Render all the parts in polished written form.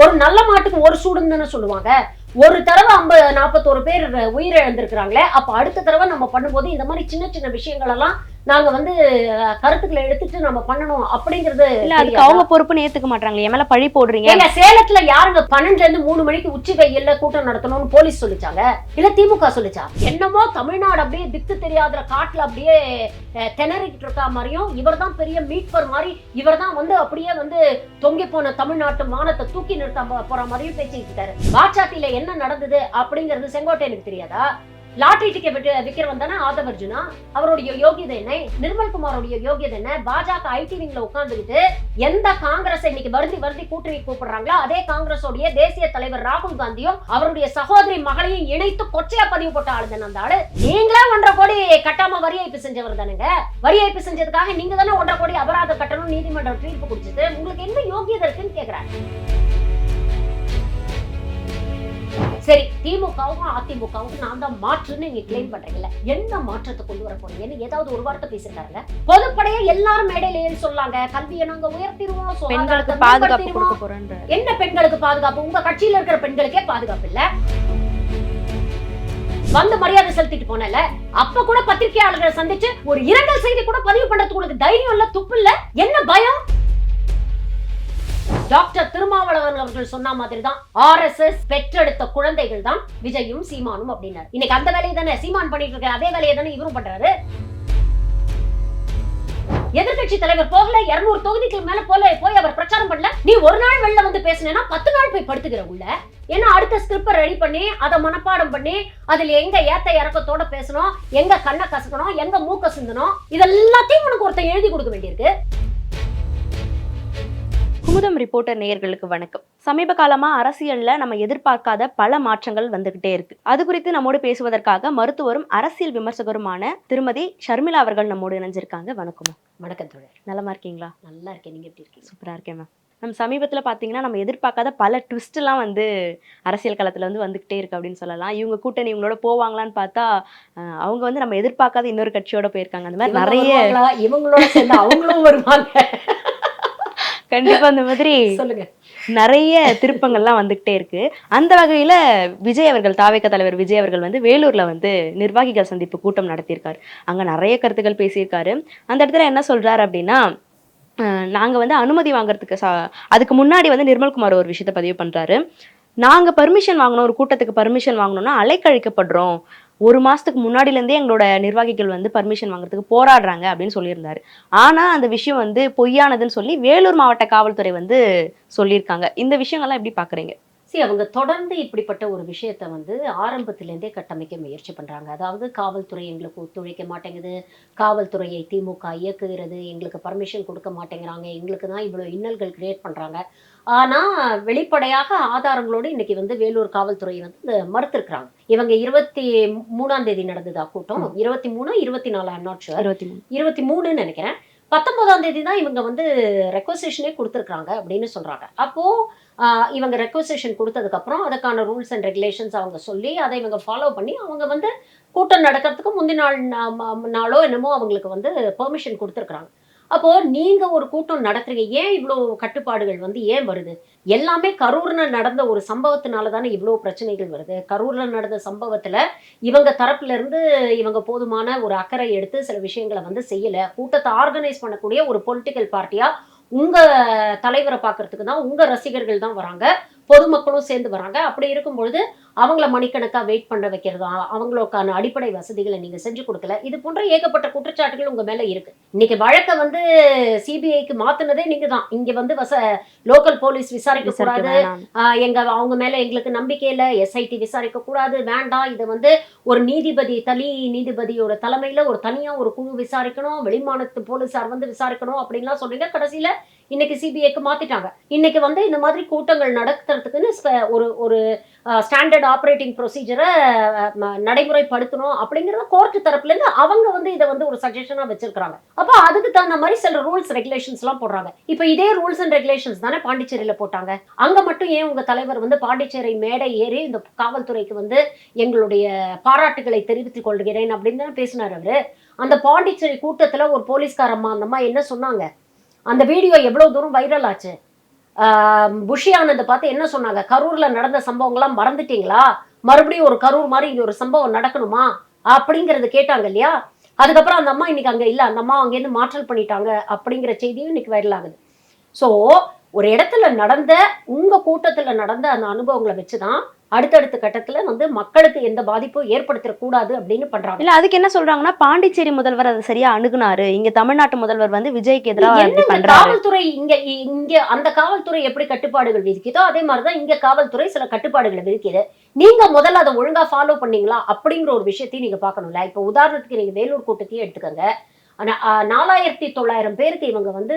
ஒரு நல்ல மாட்டுக்கு ஒரு சூடுன்னு தானே சொல்லுவாங்க. ஒரு தடவை 41 பேர் உயிரிழந்திருக்கிறாங்களே, அப்ப அடுத்த தடவை நம்ம பண்ணும்போது இந்த மாதிரி சின்ன சின்ன விஷயங்கள் எல்லாம் நாங்க வந்து கருத்துக்களை எடுத்துட்டு நம்ம பண்ணணும் அப்படிங்கிறது இல்ல. அதுக்கு அவங்க பொறுப்புன்னு ஏத்துக்க மாட்டாங்களே, என் மேல பழி போடுறீங்க. எங்க சேலத்துல யாருங்க 12ல இருந்து 3 மணிக்கு உச்சி வெயில்ல கூட்டம் நடத்தணும்னு போலீஸ் சொல்லிச்சாங்க, இல்ல திமுக சொல்லிச்சா? என்னமோ தமிழ்நாடு அப்படியே திக்கு தெரியாத காட்டுல அப்படியே திணறிக்கிட்டு இருக்கா மாதிரியும், இவர் தான் பெரிய மீட்பர் மாதிரி, இவர் தான் வந்து அப்படியே வந்து தொங்கி போன தமிழ்நாட்டு மானத்தை தூக்கி நிறுத்த போற மாதிரியும் பேசிட்டு இருக்காரு. வாச்சாத்தில என்ன நடந்தது அப்படிங்கிறது செங்கோட்டையனுக்கு தெரியாதா? லாட்டரி டிக்கெட் விக்கிறவன் தானே ஆதவர்ஜுனா. அவருடைய யோகியதை என்ன? நிர்மல்குமாரோடைய யோகியதை என்ன? பாஜக ஐடி விங்ல உட்கார்ந்துகிட்டு எந்த காங்கிரஸ் இன்னைக்கு வருந்தி கூட்டணி கூப்பிடுறாங்களோ அதே காங்கிரஸோடைய தேசிய தலைவர் ராகுல் காந்தியும் அவருடைய சகோதரி மகளையும் இணைத்து கொச்சையா பதிவு போட்ட ஆளு தானே அந்த ஆளு. நீங்களே 1.5 கோடி கட்டாம வரி ஏய்ப்பு செஞ்சவர் தானுங்க. வரி ஏய்ப்பு செஞ்சதுக்காக நீங்க தானே 1.5 கோடி அபராத கட்டணும் நீதிமன்றம் தீர்ப்பு குடிச்சது. உங்களுக்கு என்ன யோகியதை இருக்குன்னு கேக்குறாங்க. சரி, திமுகவும் அதிமுகவும் நான் தான் மாற்றுன்னு நீங்க கிளைம் பண்றீங்கல்ல, என்ன மாற்றத்தை கொண்டு வர போறீங்கன்னு ஏதாவது ஒரு வார்த்தை பேசிருக்காங்க? பொதுப்படையா எல்லாரும் மேடையில சொல்லாங்க, கல்வியை நாங்க உயர்த்திடுவோம், பெண்களுக்கு பாதுகாப்பு கொடுக்க போறோம். என்ன பெண்களுக்கு பாதுகாப்பு? உங்க கட்சியில இருக்கிற பெண்களுக்கே பாதுகாப்பு இல்ல. வந்து மரியாதை செலுத்திட்டு போனல, அப்ப கூட பத்திரிகையாளர்களை சந்திச்சு ஒரு இரங்கல் செய்தி கூட பதிவு பண்றதுக்கு உங்களுக்கு தைரியம் இல்ல, துப்பு இல்ல, என்ன பயம்? டாக்டர் திருமாவளவன் அவர்கள் சொன்ன மாதிரி தான் RSS பெற்றெடுத்த குழந்தைகள் தான் விஜயும் சீமானும் அப்படின்னாரு. இன்னைக்கு அந்த வேலையை தானே சீமான் பண்ணிட்டு இருக்க, அதே வேலையை தானே இவரும் பண்றாரு. எதிர்கட்சி தலைவர் போகல, 200 தொகுதிக்கு மேல போய் அவர் பிரச்சாரம் பண்ணல. நீ ஒரு நாள் வெளில வந்து பேசினா 10 நாள் போய் படுத்துக்கிற உள்ள. ஏன்னா அடுத்த ஸ்கிரிப்ட் ரெடி பண்ணி அதை மனப்பாடம் பண்ணி அதுல எங்க ஏத்த இறக்கத்தோட பேசணும், எங்க கண்ணை கசக்கணும், எங்க மூக்க சிந்தணும், இதெல்லாத்தையும் உனக்கு ஒருத்தன் எழுதி கொடுக்க வேண்டியிருக்கு. குமுதம் ரிப்போர்ட்டர் நேயர்களுக்கு வணக்கம். சமீப காலமா அரசியல்ல நம்ம எதிர்பார்க்காத பல மாற்றங்கள் வந்துகிட்டே இருக்கு. அது குறித்து நம்மோடு பேசுவதற்காக மருத்துவரும் அரசியல் விமர்சகருமான திருமதி ஷர்மிளா அவர்கள் நம்மோடு இணைஞ்சிருக்காங்க. வணக்கம். வணக்கம் தோழர். நலமா இருக்கீங்களா? நல்லா இருக்கேன், நீங்க எப்படி இருக்கீங்க? சூப்பரா இருக்கேன் மேம். நம்ம சமீபத்தில் பார்த்தீங்கன்னா நம்ம எதிர்பார்க்காத பல ட்விஸ்ட் எல்லாம் வந்து அரசியல் களத்தில் வந்து வந்துகிட்டே இருக்கு அப்படின்னு சொல்லலாம். இவங்க கூட்டணி இவங்களோட போவாங்களான்னு பார்த்தா அவங்க வந்து நம்ம எதிர்பார்க்காத இன்னொரு கட்சியோட போயிருக்காங்க. அந்த மாதிரி நிறைய இவங்களோட சேர்ந்து அவங்களும் வருவாங்க. கண்டிப்பா அந்த மாதிரி சொல்லுங்க. நிறைய திருப்பங்கள்லாம் வந்துகிட்டே இருக்கு. அந்த வகையில விஜய் அவர்கள், தாவேக தலைவர் விஜய் அவர்கள் வந்து வேலூர்ல வந்து நிர்வாகிகள் சந்திப்பு கூட்டம் நடத்தியிருக்காரு. அங்க நிறைய கருத்துக்கள் பேசியிருக்காரு. அந்த இடத்துல என்ன சொல்றாரு அப்படின்னா, நாங்க வந்து அனுமதி வாங்குறதுக்கு அதுக்கு முன்னாடி வந்து நிர்மல்குமார் ஒரு விஷயத்த பதிவு பண்றாரு. நாங்க பர்மிஷன் வாங்கணும், ஒரு கூட்டத்துக்கு பர்மிஷன் வாங்கணும்னா அலைக்கழிக்கப்படுறோம். 1 மாசத்துக்கு முன்னாடிலேருந்தே எங்களோட நிர்வாகிகள் வந்து பர்மிஷன் வாங்குறதுக்கு போராடுறாங்க அப்படின்னு சொல்லியிருந்தாரு. ஆனா அந்த விஷயம் வந்து பொய்யானதுன்னு சொல்லி வேலூர் மாவட்ட காவல்துறை வந்து சொல்லியிருக்காங்க. இந்த விஷயங்கள்லாம் எப்படி பாக்குறீங்க? அவங்க தொடர்ந்து இப்படிப்பட்ட ஒரு விஷயத்த வந்து ஆரம்பத்திலேருந்தே கட்டமைக்க முயற்சி பண்றாங்க. அதாவது காவல்துறை எங்களுக்கு ஒத்துழைக்க மாட்டேங்குது, காவல்துறையை திமுக இயக்குகிறது, எங்களுக்கு பர்மிஷன் கொடுக்க மாட்டேங்கிறாங்க, எங்களுக்கு தான் இவ்வளவு இன்னல்கள் கிரியேட் பண்றாங்க. ஆனா வெளிப்படையாக ஆதாரங்களோடு இன்னைக்கு வந்து வேலூர் காவல்துறை வந்து மறுத்திருக்கிறாங்க. இவங்க 23ஆம் தேதி நடந்ததா கூட்டம்? 23, 24 I'm not sure. 23 நினைக்கிறேன். 19ஆம் தேதி தான் இவங்க வந்து ரெக்வசிஷனே கொடுத்துருக்காங்க அப்படின்னு சொல்றாங்க. அப்போ இவங்க ரெக்வசிஷன் கொடுத்ததுக்கு அப்புறம் அதுக்கான ரூல்ஸ் அண்ட் ரெகுலேஷன்ஸ் அவங்க சொல்லி அதை இவங்க ஃபாலோ பண்ணி அவங்க வந்து கூட்டம் நடக்கிறதுக்கு முந்தின நாளோ என்னமோ அவங்களுக்கு வந்து பெர்மிஷன் கொடுத்துருக்குறாங்க. அப்போ நீங்க ஒரு கூட்டம் நடத்துறீங்க, ஏன் இவ்வளவு கட்டுப்பாடுகள் வந்து ஏன் வருது? எல்லாமே கரூர்ல நடந்த ஒரு சம்பவத்தினால தானே இவ்வளவு பிரச்சனைகள் வருது. கரூர்ல நடந்த சம்பவத்துல இவங்க தரப்புல இருந்து இவங்க போதுமான ஒரு அக்கறை எடுத்து சில விஷயங்களை வந்து செய்யல. கூட்டத்தை ஆர்கனைஸ் பண்ணக்கூடிய ஒரு பொலிட்டிக்கல் பார்ட்டியா உங்க தலைவரை பார்க்கறதுக்கு தான் உங்க ரசிகர்கள் தான் வராங்க, பொதுமக்களும் சேர்ந்து வராங்க. அப்படி இருக்கும் பொழுது அவங்கள மணிக்கணக்கா வெயிட் பண்ண வைக்கிறதா, அவங்களுக்கான அடிப்படை வசதிகளை நீங்க செஞ்சு கொடுக்கல, இது போன்ற ஏகப்பட்ட குற்றச்சாட்டுகள் உங்க மேல இருக்கு. இன்னைக்கு வழக்கை வந்து சிபிஐக்கு மாத்தினதே நீங்க தான். இங்க வந்து லோக்கல் போலீஸ் விசாரிக்க கூடாது, அவங்க மேல எங்களுக்கு நம்பிக்கை இல்ல, SIT விசாரிக்க கூடாது, வேண்டாம், இதை வந்து ஒரு நீதிபதியோட தலைமையில ஒரு தனியா ஒரு குழு விசாரிக்கணும், வெளிமாநிலத்து போலீசார் வந்து விசாரிக்கணும் அப்படின்லாம் சொல்றீங்க. கடைசியில இன்னைக்கு சிபிஐக்கு மாத்திட்டாங்க. இன்னைக்கு வந்து இந்த மாதிரி கூட்டங்கள் நடத்துறதுக்குன்னு ஒரு ஸ்டாண்டர்ட் ஆப்ரேட்டிங் ப்ரொசீஜரை நடைமுறைப்படுத்தணும் அப்படிங்கிறத கோர்ட் தரப்புல இருந்து அவங்க வந்து இதை வந்து ஒரு சஜஷனா வச்சிருக்காங்க. அப்போ அதுக்கு தகுந்த மாதிரி சில ரூல்ஸ் ரெகுலேஷன்ஸ் எல்லாம் போடுறாங்க. இப்போ இதே ரூல்ஸ் அண்ட் ரெகுலேஷன்ஸ் தானே பாண்டிச்சேரியில போட்டாங்க. அங்க மட்டும் ஏன் உங்க தலைவர் வந்து பாண்டிச்சேரி மேடை ஏறி இந்த காவல்துறைக்கு வந்து எங்களுடைய பாராட்டுகளை தெரிவித்துக் கொள்கிறேன் அப்படின்னு தானே பேசினார் அவரு. அந்த பாண்டிச்சேரி கூட்டத்துல ஒரு போலீஸ்காரம்மா அந்த அம்மா என்ன சொன்னாங்க? அந்த வீடியோ எவ்வளவு தூரம் வைரல் ஆச்சு? புஷி ஆனந்த் பார்த்து என்ன சொன்னாங்க, கரூர்ல நடந்த சம்பவங்கள்லாம் மறந்துட்டீங்களா, மறுபடியும் ஒரு கரூர் மாதிரி இங்க ஒரு சம்பவம் நடக்கணுமா அப்படிங்கறது கேட்டாங்க இல்லையா. அதுக்கப்புறம் அந்த அம்மா இன்னைக்கு அங்க இல்ல, அந்த அம்மா அங்கேருந்து மாற்றல் பண்ணிட்டாங்க அப்படிங்கிற செய்தியும் இன்னைக்கு வைரல் ஆகுது. ஸோ ஒரு இடத்துல நடந்த உங்க கூட்டத்துல நடந்த அந்த அனுபவங்களை வச்சுதான் அடுத்தடுத்த கட்டத்துல வந்து மக்களுக்கு எந்த பாதிப்பும் ஏற்படுத்தக்கூடாது அப்படின்னு பண்றாங்க. இல்ல அதுக்கு என்ன சொல்றாங்கன்னா, பாண்டிச்சேரி முதல்வர் அதை சரியா அணுகுனாரு, இங்க தமிழ்நாட்டு முதல்வர் வந்து விஜய்க்கு எதிராக இப்படி பண்றாரு. காவல்துறை இங்க இங்க அந்த காவல்துறை எப்படி கட்டுப்பாடுகள் விதிக்குதோ அதே மாதிரிதான் இங்க காவல்துறை சில கட்டுப்பாடுகளை விதிக்குது. நீங்க முதல்ல அதை ஒழுங்கா ஃபாலோ பண்ணீங்களா அப்படிங்கிற ஒரு விஷயத்தையும் நீங்க பார்க்கணும்ல. இப்ப உதாரணத்துக்கு நீங்க வேலூர் கூட்டத்தையே எடுத்துக்கங்க. 4900 பேருக்கு இவங்க வந்து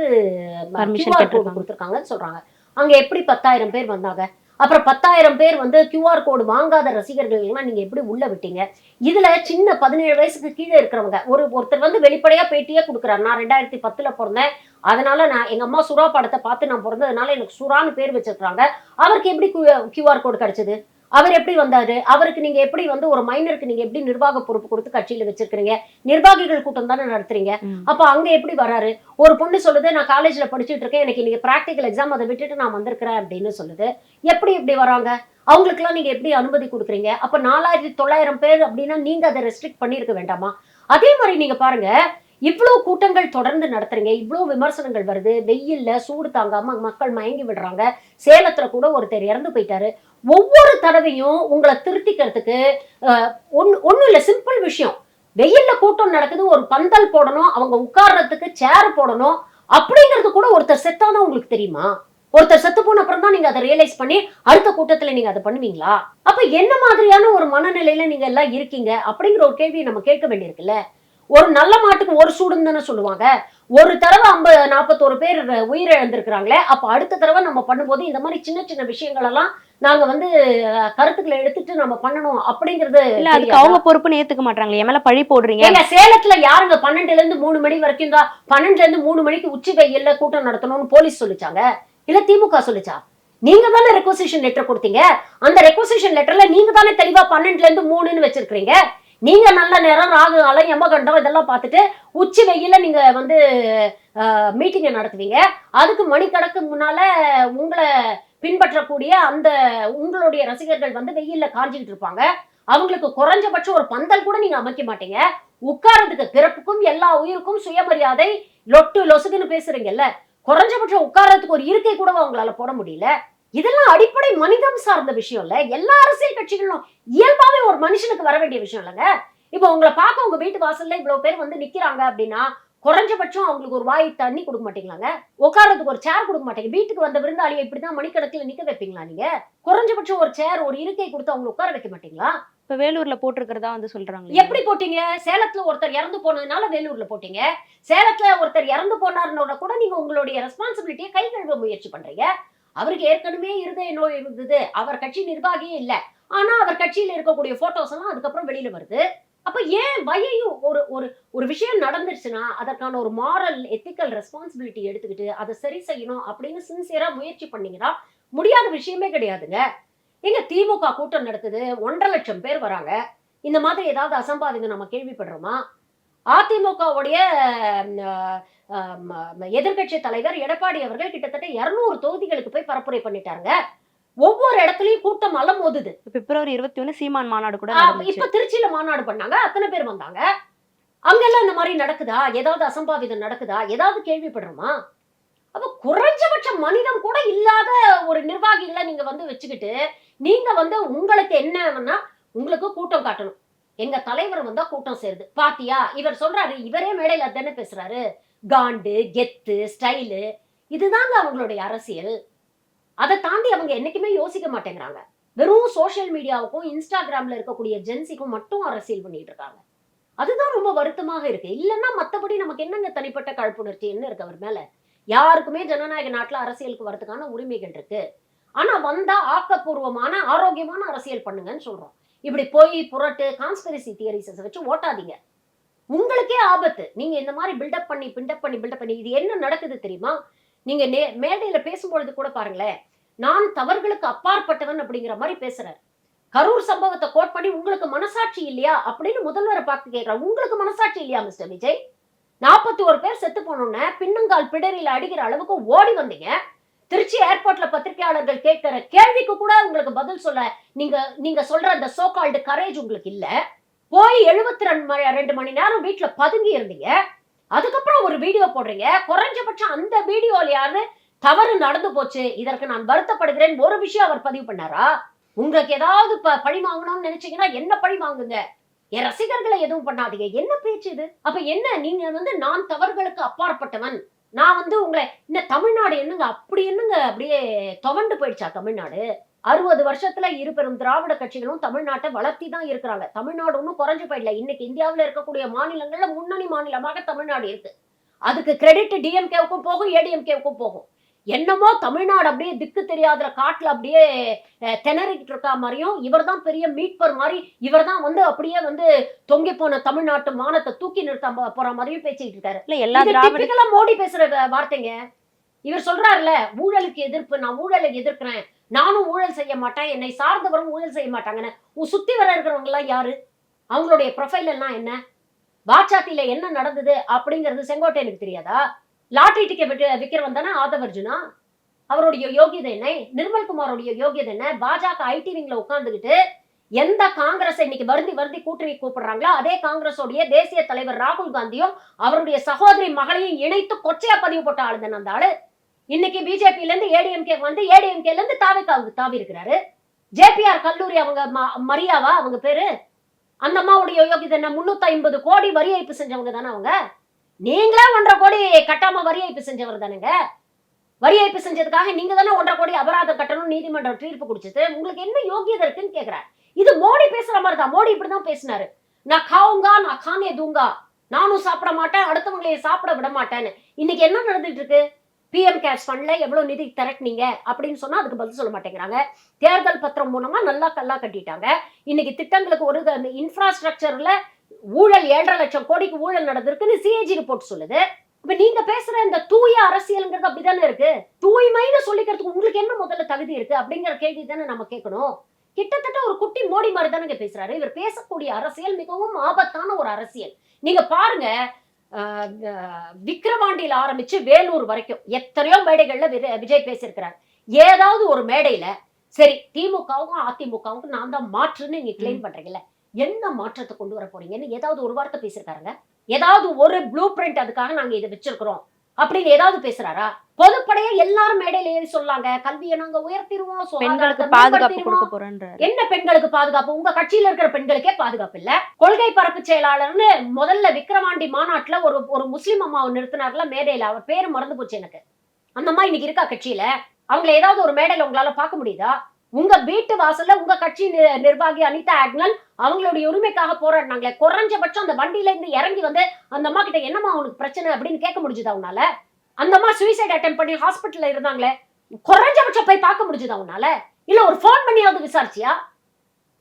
QR கோடு கொடுத்திருக்காங்கன்னு சொல்றாங்க. அங்க எப்படி 10,000 பேர் வந்தாங்க? அப்புறம் 10,000 பேர் வந்து QR கோடு வாங்காத ரசிகர்கள் எல்லாம் நீங்க எப்படி உள்ள விட்டீங்க? இதுல சின்ன 17 வயசுக்கு கீழே இருக்கிறவங்க ஒருத்தர் வந்து வெளிப்படையா பேட்டியே கொடுக்குறாரு. நான் 2010 பிறந்தேன், அதனால நான் எங்க அம்மா சுறா படத்தை பார்த்து நான் பிறந்ததுனால எனக்கு சுறான்னு பேர் வச்சிருக்காங்க. அவருக்கு எப்படி QR கோடு கிடைச்சது? அவர் எப்படி வந்தாரு? அவருக்கு நீங்க எப்படி வந்து ஒரு மைனருக்கு நீங்க எப்படி நிர்வாக பொறுப்பு கொடுத்து கட்சியில வச்சிருக்கீங்க? நிர்வாகிகள் கூட்டம் தானே நடத்துறீங்க. அப்ப அங்க எப்படி வராரு? ஒரு பொண்ணு சொல்லுது, நான் காலேஜ்ல படிச்சுட்டு இருக்கேன், எனக்கு இன்னைக்கு பிராக்டிகல் எக்ஸாம், அதை விட்டுட்டு நான் வந்திருக்கிறேன் அப்படின்னு சொல்லுது. எப்படி வராங்க? அவங்களுக்கு எல்லாம் நீங்க எப்படி அனுமதி கொடுக்குறீங்க? அப்ப 4900 பேர் அப்படின்னா நீங்க அதை ரெஸ்ட்ரிக்ட் பண்ணிருக்க வேண்டாமா? அதே மாதிரி நீங்க பாருங்க, இவ்வளவு கூட்டங்கள் தொடர்ந்து நடத்துறீங்க, இவ்வளவு விமர்சனங்கள் வருது, வெயில்ல சூடு தாங்காம மக்கள் மயங்கி விடுறாங்க. சேலத்துல கூட ஒருத்தர் இறந்து போயிட்டாரு. ஒவ்வொரு தடவையும் உங்களை திருத்திக்கிறதுக்கு ஒண்ணும் இல்ல, சிம்பிள் விஷயம். வெயில்ல கூட்டம் நடக்குது, ஒரு பந்தல் போடணும், அவங்க உட்கார்றதுக்கு சேர் போடணும், அப்படிங்கிறது கூட ஒருத்தர் செத்தாதான் உங்களுக்கு தெரியுமா? ஒருத்தர் செத்து போன அப்புறம் தான் நீங்க அதை ரியலைஸ் பண்ணி அடுத்த கூட்டத்துல நீங்க அதை பண்ணுவீங்களா? அப்ப என்ன மாதிரியான ஒரு மனநிலையில நீங்க எல்லாம் இருக்கீங்க அப்படிங்கிற ஒரு கேள்வியை நம்ம கேட்க வேண்டியிருக்குல்ல. ஒரு நல்ல மாட்டுக்கு ஒரு சூடுன்னு தானே சொல்லுவாங்க. ஒரு தடவை 41 பேர் உயிரிழந்திருக்கிறாங்களே, அப்ப அடுத்த தடவை நம்ம பண்ணும்போது இந்த மாதிரி சின்ன சின்ன விஷயங்கள் எல்லாம் நாங்க வந்து கருத்துக்களை எடுத்துட்டு நம்ம பண்ணணும் அப்படிங்கிறது இல்ல, அதுக்கு அவங்க பொறுப்புன்னு ஏத்துக்க மாட்டாங்களே, என் மேல பழி போடுறீங்க. ஏங்க சேலத்துல யாருங்க 12ல இருந்து 3 மணி வரைக்கும் தான், 12ல இருந்து 3 மணிக்கு உச்சி வெயில்ல கூட்டம் நடத்தணும்னு போலீஸ் சொல்லிச்சாங்க? இல்ல திமுக சொல்லிச்சா? நீங்க தானே ரெக்வசிஷன் லெட்டர் கொடுத்தீங்க. அந்த ரெக்வசிஷன் லெட்டர்ல நீங்க தானே தெளிவா 12ல இருந்து 3ன்னு வச்சிருக்கீங்க. நீங்க நல்ல நேரம், ராகு காலம், யமகண்டம் இதெல்லாம் பார்த்துட்டு உச்சி வெயில நீங்க வந்து மீட்டிங்கை நடத்துவீங்க. அதுக்கு மணிக்கணக்கு முன்னால உங்களை பின்பற்றக்கூடிய அந்த உங்களுடைய ரசிகர்கள் வந்து வெயில்ல காஞ்சிக்கிட்டு இருப்பாங்க. அவங்களுக்கு குறைஞ்சபட்சம் ஒரு பந்தல் கூட நீங்க அமைக்க மாட்டீங்க. உட்கார்றதுக்கு, பிறப்புக்கும் எல்லா உயிருக்கும் சுயமரியாதை, லொட்டு லொசுக்குன்னு பேசுறீங்கல்ல, குறைஞ்சபட்சம் உட்கார்றதுக்கு ஒரு இருக்கை கூட அவங்களால போட முடியல. இதெல்லாம் அடிப்படை மனிதம் சார்ந்த விஷயம் இல்ல. எல்லா அரசியல் கட்சிகளும் இயல்பாவே ஒரு மனுஷனுக்கு வர வேண்டிய விஷயம் இல்லைங்க. இப்ப உங்களை பார்க்க உங்க வீட்டு வாசல்ல இவ்வளவு பேர் வந்து நிக்கிறாங்க அப்படின்னா குறைஞ்சபட்சம் அவங்களுக்கு ஒரு வாய் தண்ணி கொடுக்க மாட்டீங்களாங்க? உட்கார்றதுக்கு ஒரு சேர் கொடுக்க மாட்டீங்க? வீட்டுக்கு வந்த விருந்தாளியை இப்படிதான் மணிக்கணக்கில் நிக்க வைப்பீங்களா நீங்க? குறைஞ்சபட்சம் ஒரு சேர், ஒரு இருக்கை கொடுத்து அவங்களை உட்கார வைக்க மாட்டீங்களா? இப்ப வேலூர்ல போட்டிருக்கிறதா வந்து சொல்றாங்க. எப்படி போட்டீங்க? சேலத்துல ஒருத்தர் இறந்து போனதுனால வேலூர்ல போட்டீங்க. சேலத்துல ஒருத்தர் இறந்து போனாருன்னு கூட நீங்க உங்களுடைய ரெஸ்பான்சிபிலிட்டியை கை கழுவ முயற்சி பண்றீங்க. அவருக்கு ஏற்கனவே இருதய நோய் இருந்தது, அவர் கட்சி நிர்வாகியே இல்ல, ஆனா அவர் கட்சியில இருக்கக்கூடிய போட்டோஸ் எல்லாம் அதுக்கப்புறம் வெளியில வருது. அப்ப ஏன் வயையும் ஒரு ஒரு ஒரு விஷயம் நடந்துருச்சுன்னா அதற்கான ஒரு மாரல் எத்திக்கல் ரெஸ்பான்சிபிலிட்டி எடுத்துக்கிட்டு அதை சரி செய்யணும் அப்படின்னு சின்சியரா முயற்சி பண்ணீங்கன்னா முடியாத விஷயமே கிடையாதுங்க. எங்க திமுக கூட்டம் நடத்துது, 1.5 லட்சம் பேர் வராங்க. இந்த மாதிரி ஏதாவது அசம்பாவிதம் நம்ம கேள்விப்படுறோமா? அதிமுகவுடைய எதிர்கட்சி தலைவர் எடப்பாடி அவர்கள் கிட்டத்தட்ட 200 தொகுதிகளுக்கு போய் பரப்புரை பண்ணிட்டாங்க. ஒவ்வொரு இடத்துலயும் கூட்டம் அலமோதுது. பிப்ரவரி 21 சீமான் மாநாடு கூட இப்ப திருச்சியில மாநாடு பண்ணாங்க, அத்தனை பேர் வந்தாங்க. அங்கெல்லாம் இந்த மாதிரி நடக்குதா? ஏதாவது அசம்பாவிதம் நடக்குதா? ஏதாவது கேள்விப்படுறோமா? அப்ப குறைஞ்சபட்ச மனிதம் கூட இல்லாத ஒரு நிர்வாகிகளை நீங்க வந்து வச்சுக்கிட்டு நீங்க வந்து உங்களுக்கு என்னன்னா உங்களுக்கு கூட்டம் காட்டணும். எங்க தலைவர் வந்தா கூட்டம் சேருது பாத்தியா, இவர் சொல்றாரு, இவரே மேடையில தானே பேசுறாரு, காண்டு, கெத்து, ஸ்டைலு, இதுதாங்க அவங்களுடைய அரசியல். அதை தாண்டி அவங்க என்னைக்குமே யோசிக்க மாட்டேங்கிறாங்க. வெறும் சோசியல் மீடியாவுக்கும் இன்ஸ்டாகிராம்ல இருக்கக்கூடிய ஜென்சிக்கும் மட்டும் அரசியல் பண்ணிட்டு இருக்காங்க. அதுதான் ரொம்ப வருத்தமாக இருக்கு. இல்லைன்னா மத்தபடி நமக்கு என்னங்க தனிப்பட்ட காழ்ப்புணர்ச்சி என்ன இருக்கு அவர் மேல? யாருக்குமே ஜனநாயக நாட்டுல அரசியலுக்கு வரதுக்கான உரிமைகள் இருக்கு. ஆனா வந்தா ஆக்கப்பூர்வமான ஆரோக்கியமான அரசியல் பண்ணுங்கன்னு சொல்றோம். இப்படி போய் புரட்டு கான்ஸ்பிரசி தியரிஸ் வச்சு ஓட்டாதீங்க, உங்களுக்கே ஆபத்து. நீங்க இந்த மாதிரி பில்டப் பண்ணி இது என்ன நடக்குது தெரியுமா? நீங்க மேடையில பேசும்பொழுது கூட பாருங்களேன், நான் தவறுகளுக்கு அப்பாற்பட்டவன் அப்படிங்கிற மாதிரி பேசுறாரு. கரூர் சம்பவத்தை கோட் பண்ணி உங்களுக்கு மனசாட்சி இல்லையா அப்படின்னு முதல்வரை பார்த்து கேட்கிறார். உங்களுக்கு மனசாட்சி இல்லையா மிஸ்டர் விஜய்? 41 பேர் செத்து போனோன்னு பின்னங்கால் பிடரியில அடிக்கிற அளவுக்கு ஓடி வந்தீங்க. திருச்சி ஏர்போர்ட்ல பத்திரிகையாளர்கள் கேட்கிற கேள்விக்கு கூட உங்களுக்கு பதில் சொல்ல நீங்க சொல்ற அந்த சோ கால்டு கரேஜ் உங்களுக்கு இல்ல. போய் 72 மணி நேரம் வீட்டுல பதுங்கி இருந்தீங்க. அதுக்கப்புறம் ஒரு வீடியோ போடுறீங்க. குறைஞ்சபட்சம் அந்த வீடியோலயாவது தவறு நடந்து போச்சு, இதற்கு நான் வருத்தப்படுகிறேன் ஒரு விஷயம் அவர் பதிவு பண்ணாரா? உங்களுக்கு ஏதாவது பழி வாங்கணும்னு நினைச்சீங்கன்னா என்ன பழி வாங்குங்க, என் ரசிகர்களை எதுவும் பண்ணாதீங்க. என்ன பேச்சு இது? அப்ப என்ன நீங்க நான் தவறுகளுக்கு அப்பாற்பட்டவன், நான் உங்களை இந்த தமிழ்நாடு என்னங்க அப்படியே துவண்டு போயிடுச்சா தமிழ்நாடு? 60 வருஷத்துல இரு பெரும் திராவிட கட்சிகளும் தமிழ்நாட்டை வளர்த்தி தான் இருக்கிறாங்க. தமிழ்நாடு ஒன்றும் குறைஞ்சு போயிடல. இன்னைக்கு இந்தியாவில் இருக்கக்கூடிய மாநிலங்கள்ல முன்னணி மாநிலமாக தமிழ்நாடு இருக்கு. அதுக்கு கிரெடிட் டிஎம்கேவுக்கும் போகும், ஏடிஎம்கேவுக்கும் போகும். என்னமோ தமிழ்நாடு அப்படியே திக்கு தெரியாத காட்டுல அப்படியே திணறிக்கிட்டு இருக்கா மாதிரியும், இவர் தான் பெரிய மீட்பர் மாதிரி, இவர் தான் அப்படியே தொங்கி போன தமிழ்நாட்டு மானத்தை தூக்கி நிறுத்த போற மாதிரியும் பேசிட்டு இருக்காரு. இல்ல எல்லா திராவிட மோடி பேசுற வார்த்தைங்க. இவர் சொல்றாருல, ஊழலுக்கு எதிர்ப்பு, நான் ஊழலை எதிர்க்கிறேன், நானும் ஊழல் செய்ய மாட்டேன், என்னை சார்ந்தவரும் ஊழல் செய்ய மாட்டாங்கன்னு. சுத்தி வர இருக்கிறவங்க எல்லாம் யாரு? அவங்களுடைய ப்ரொஃபைல் எல்லாம் என்ன? வாச்சாத்தில என்ன நடந்தது அப்படிங்கிறது செங்கோட்டையனுக்கு தெரியாதா? லாட்டரி டிக்கெட் விக்கிறவன் தானே ஆதவர்ஜுனா? அவருடைய யோகியதை என்ன? நிர்மல்குமாரோடைய யோகியதை என்ன? பாஜக ஐடி விங்ல உட்கார்ந்துகிட்டு எந்த காங்கிரஸ் இன்னைக்கு வருந்தி கூட்டணி கூப்பிடுறாங்களோ அதே காங்கிரஸோடைய தேசிய தலைவர் ராகுல் காந்தியும் அவருடைய சகோதரி மகளையும் இணைத்து கொச்சையா பதிவு போட்ட ஆளுதான் அந்த ஆளு. இன்னைக்கு பிஜேபியில இருந்து ஏடிஎம்கே ஏடிஎம்கேல இருந்து தாவி இருக்கிறாரு. ஜேபிஆர் கல்லூரி அவங்க மரியாவா அவங்க பேரு? அந்த அம்மாவுடைய யோகியதை என்ன? 350 கோடி வரி ஏய்ப்பு செஞ்சவங்க தானே அவங்க. நீங்களே 1.5 கோடி கட்டாம வரி ஏய்ப்பு செஞ்சவர் தானுங்க. வரி ஏய்ப்பு செஞ்சதுக்காக நீங்க தானே 1.5 கோடி அபராதம் கட்டணும் நீதிமன்றம் தீர்ப்பு குடிச்சது. உங்களுக்கு என்ன யோகியதை இருக்குன்னு கேக்குறாரு. இது மோடி பேசுற மாதிரி தான். மோடி இப்படிதான் பேசினாரு. நான் காவுங்கா, நான் கானே தூங்கா, நானும் சாப்பிட மாட்டேன், அடுத்தவங்களையே சாப்பிட விட மாட்டேன்னு. இன்னைக்கு என்ன நடந்துட்டு இருக்கு? பிஎம் கேர்ஸ் ஃபண்ட்ல எவ்வளவு நிதி திரட்டினீங்க அப்படின்னு சொன்னா அதுக்கு பதில் சொல்ல மாட்டேங்கிறாங்க. தேர்தல் பத்திரம் மூலமா நல்லா கல்லா கட்டிட்டாங்க. இன்னைக்கு திட்டங்களுக்கு ஒரு இன்ஃப்ராஸ்ட்ரக்சர்ல ஊழல் 7.5 லட்சம் கோடிக்கு ஊழல் நடந்திருக்குன்னு சிஏஜி ரிப்போர்ட் சொல்லுது. இப்ப நீங்க பேசுற இந்த தூய அரசியல்ங்கிறது அப்படிதானே இருக்கு. தூய்மைன்னு சொல்லிக்கிறதுக்கு உங்களுக்கு என்ன முதல்ல தகுதி இருக்கு அப்படிங்கிற கேள்வி தானே நம்ம கேட்கணும். கிட்டத்தட்ட ஒரு குட்டி மோடி மாதிரி தானே பேசுறாரு. இவர் பேசக்கூடிய அரசியல் மிகவும் ஆபத்தான ஒரு அரசியல். நீங்க பாருங்க, விக்கிரவாண்டியில ஆரம்பிச்சு வேலூர் வரைக்கும் எத்தனையோ மேடைகள்ல விஜய் பேசியிருக்கிறார். ஏதாவது ஒரு மேடையில சரி திமுகவும் அதிமுகவும் நான் தான் மாற்றுன்னு நீங்க கிளைம் பண்றீங்கல்ல, என்ன மாற்றத்தை கொண்டு வர போறீங்கன்னு ஏதாவது ஒரு வார்த்தை பேசியிருக்காருங்க? ஏதாவது ஒரு ப்ளூ பிரிண்ட் அதுக்காக நாங்க இதை வச்சிருக்கிறோம் அப்படின்னு ஏதாவது பேசுறாரா? பொதுப்படையா எல்லாரும் மேடையில ஏறி சொல்லாங்க, கல்வியை நாங்க உயர்த்திடுவோம், பெண்களுக்கு பாதுகாப்பு கொடுக்க போறோம். என்ன பெண்களுக்கு பாதுகாப்பு? உங்க கட்சியில இருக்கிற பெண்களுக்கே பாதுகாப்பு இல்ல. கொள்கை பரப்பு செயலாளர்னு முதல்ல விக்கிரவாண்டி மாநாட்டுல ஒரு முஸ்லிம் அம்மாவை நிறுத்தினார்ல மேடையில, அவர் பேரு மறந்து போச்சு எனக்கு. அந்த அம்மா இன்னைக்கு இருக்கா கட்சியில? அவங்களை ஏதாவது ஒரு மேடையில உங்களால பார்க்க முடியுதா? உங்க வீட்டு வாசல்ல உங்க கட்சி நிர்வாகி அனிதா ஆக்னல் அவங்களுடைய உரிமைக்காக போராடினாங்களே, குறைஞ்சபட்சம் அந்த வண்டியில இருந்து இறங்கி அந்த அம்மா கிட்ட என்னமா உனக்கு பிரச்சனை அப்படின்னு கேட்க முடிஞ்சுதா உன்னால? அந்த அம்மா சூசைட் அட்டெம்ப்ட் பண்ணி ஹாஸ்பிட்டல்ல இருந்தாங்களே, குறைஞ்சபட்சம் போய் பார்க்க முடிஞ்சுதா உன்னால? இல்ல ஒரு போன் பண்ணியாவது விசாரிச்சியா?